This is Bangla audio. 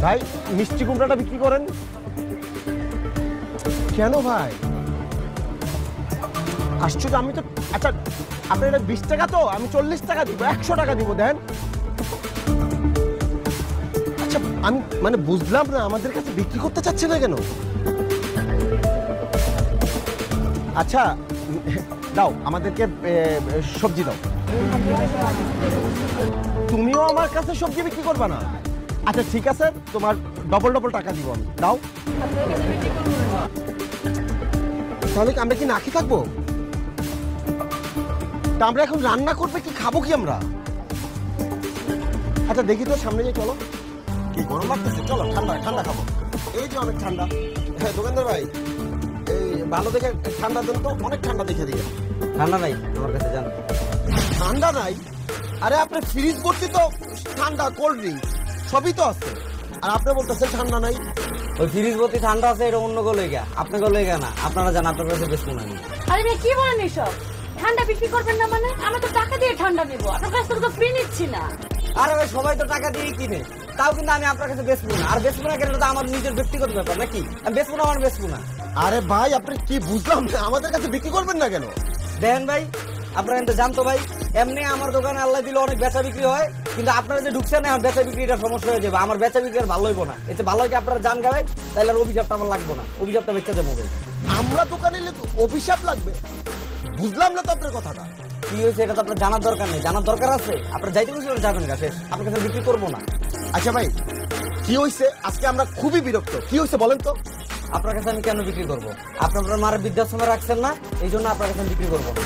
ভাই মিষ্টি কুমড়াটা বিক্রি করেন কেন ভাই? আশ্চর্য, আমি তো আচ্ছা আপনার এটা 20 টাকা, তো আমি 40 টাকা দিব, 100 টাকা দিব, দেন। আচ্ছা আমি মানে বুঝলাম না, আমাদের কাছে বিক্রি করতে চাচ্ছে না কেন? আচ্ছা দাও আমাদেরকে সবজি দাও। তুমিও আমার কাছে সবজি বিক্রি করবা না? আচ্ছা ঠিক আছে, তোমার ডবল ডবল টাকা দিব আমি, দাও। তাহলে আমরা কি না খেয়ে থাকবো? তা আমরা এখন রান্না করবে কি, খাবো কি আমরা? আচ্ছা দেখি তো, সামনে যে চলো। কি গরম লাগতেছে, চলো ঠান্ডা ঠান্ডা খাবো। এই যে অনেক ঠান্ডা। হ্যাঁ দোকানদার ভাই, এই ভালো দেখে ঠান্ডা দেন তো, অনেক ঠান্ডা দেখে দিয়ে। ঠান্ডা নাই আমার কাছে, জান। ঠান্ডা নাই? আরে আপনার ফ্রিজ ভর্তি তো ঠান্ডা, কোল্ড ড্রিঙ্কস সবই তো আছে, আর আপনি বলতেছেন ঠান্ডা নাই। ওই ফ্রিজ ভর্তি ঠান্ডা আছে, এটা অন্য গো লেগা, আপনার গো লেগা না। আপনারা জান, আপনার কাছে বেশ মনে নেই। আরে ভাই কি বলেন এসব? ঠান্ডা বিক্রি করবেন না মানে? আমরা তো টাকা দিয়ে ঠান্ডা নেবো, আপনার কাছ থেকে তো ফ্রি নিচ্ছি না। আরে ভাই সবাই তো টাকা দিয়ে কিনে, তাও কিন্তু আমি আপনার কাছে বেচবো না। আর বেচবো না কেন, তো আমার নিজের ব্যক্তিগত ব্যাপার নাকি? আমি বেচবো না, আমার বেচবো না। আরে ভাই আপনি কি বুঝলাম না, আমাদের কাছে বিক্রি করবেন না কেন? দেখেন ভাই, আপনারা কিন্তু জানতো ভাই, এমনি আমার দোকানে আল্লাহ দিলে অনেক বেচা বিক্রি হয়, কিন্তু আপনারা যে ঢুকছেন না, বেচা বিক্রিটা সমস্যা হয়ে যাবে। আমার বেচা বিক্রি আর ভালো হইব না। এতে ভালো হয় কি আপনারা জান গাবেন, তাহলে আর অভিশাপটা আমার লাগবো না, অভিশাপটা বেচতে দেবো। আমরা দোকানে এলে তো অভিশাপ লাগবে? বুঝলাম না তো আপনার কথাটা। কি হয়েছে এটা তো আপনার জানার দরকার নেই, জানার দরকার আছে। আপনার যাইতে বলছিলেন যাবেন গা, শেষ। আপনার কাছে বিক্রি করবো না। আচ্ছা ভাই কি হয়েছে, আজকে আমরা খুবই বিরক্ত, কি হয়েছে বলেন তো? আপনার কাছে আমি কেন বিক্রি করবো? আপনার মার বৃদ্ধাশ্রমে রাখছেন না, এই জন্য আপনার কাছে আমি বিক্রি করবো না।